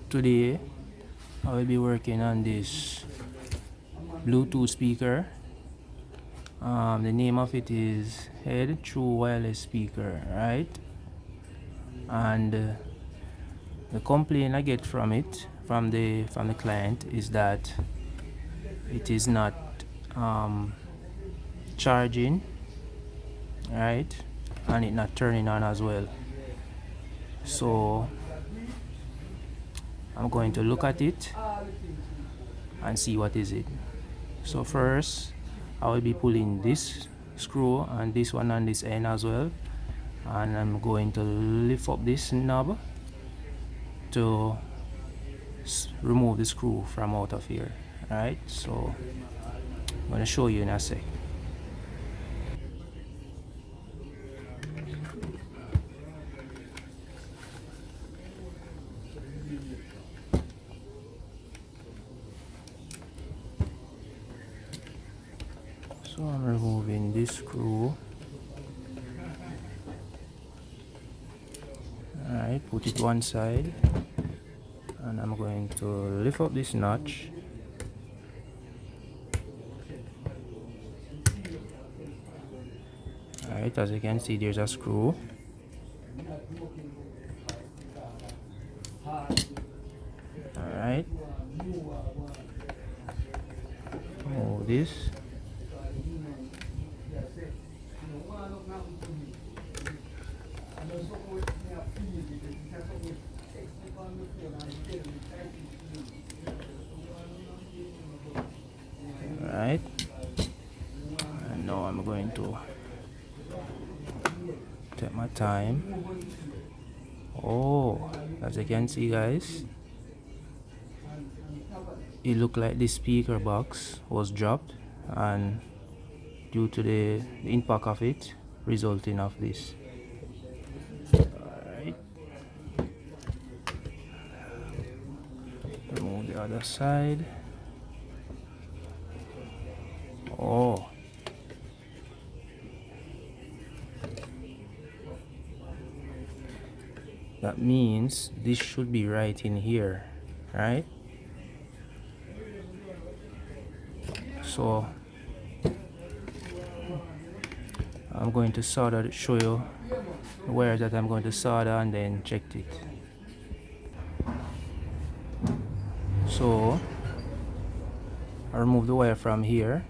Today I will be working on this Bluetooth speaker. The name of it is Head True Wireless Speaker, right? And the complaint I get from it from the client is that it is not charging, right? And it not turning on as well. So I'm going to look at it and see what is it. So first I will be pulling this screw and this one on this end as well, and I'm going to lift up this knob to remove the screw from out of here. Alright, so I'm going to show you in a sec. So I'm removing this screw. Alright, put it one side, and I'm going to lift up this notch. Alright, as you can see, there's a screw. Alright, move this. Alright, and now I'm going to take my time. Oh, as you can see, guys, it looked like the speaker box was dropped, and due to the impact of it, resulting of this. Alright, remove the other side. Oh, that means this should be right in here, right? So I'm going to solder, show you where that I'm going to solder, and then check it. So I remove the wire from here,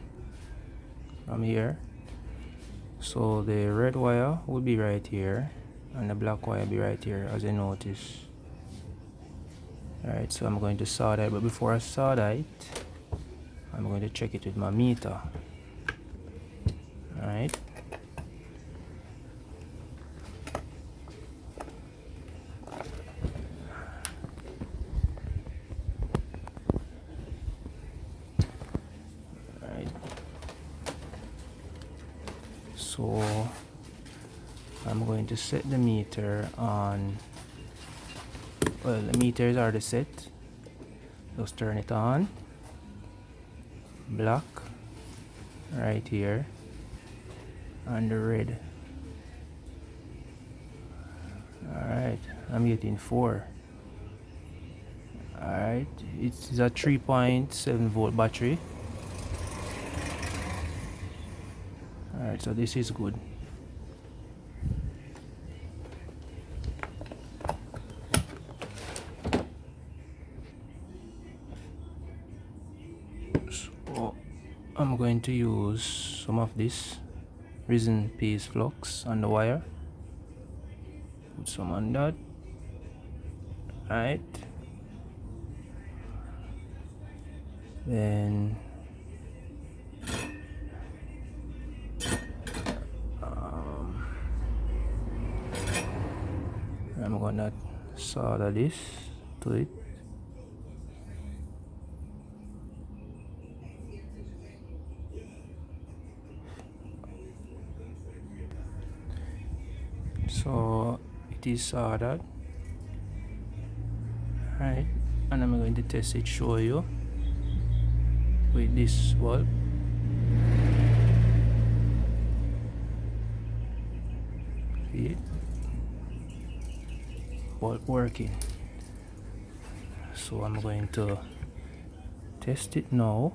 so the red wire will be right here and the black wire will be right here, as you notice. Alright, so I'm going to solder it, but before I solder it, I'm going to check it with my meter. Alright, so I'm going to set the meter on, well, the meters are already set. Just turn it on. Black right here, and the red. Alright, I'm getting 4. Alright, it's a 3.7 volt battery. Alright, so this is good. So I'm going to use some of this resin paste flux on the wire. Put some on that. Alright, then I'm gonna solder this to it. So it is soldered. Right, and I'm going to test it, show you with this bulb. See it? Bulb working. So I'm going to test it now.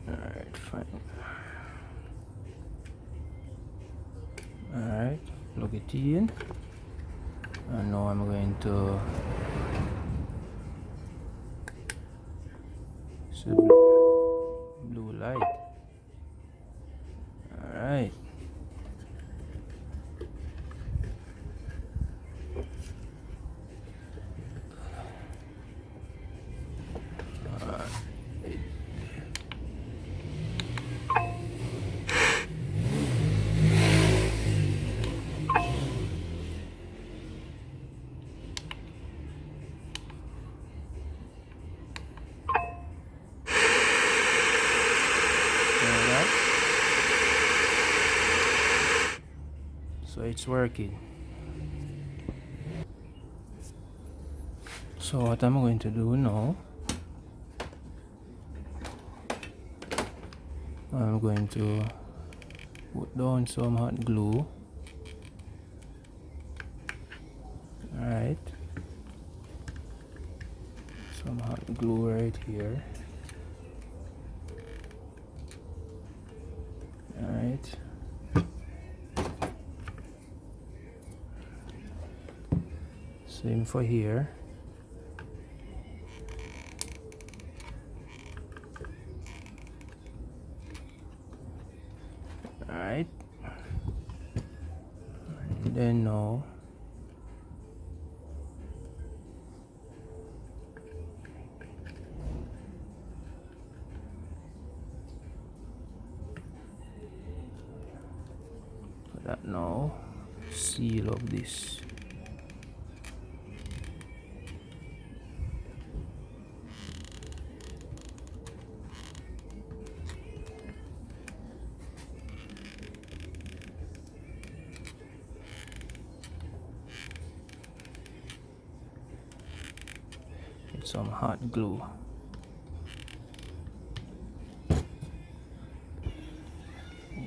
Alright, fine. Alright, plug it in, and now I'm going to see blue light. Alright. So it's working. So what I'm going to do now, I'm going to put down some hot glue. Alright, some hot glue right here. Alright, same for here. Alright, and then now that now seal up this. With some hot glue.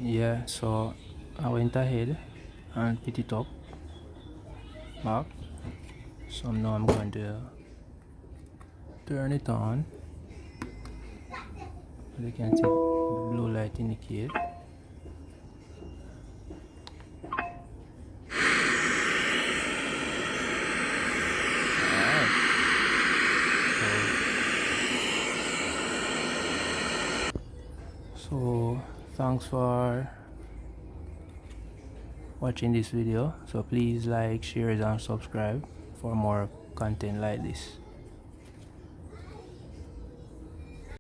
Yeah, so I went ahead and put it up back. So now I'm going to turn it on. You can see the blue light indicate. Alright. So thanks for watching this video. So please like, share and subscribe for more content like this.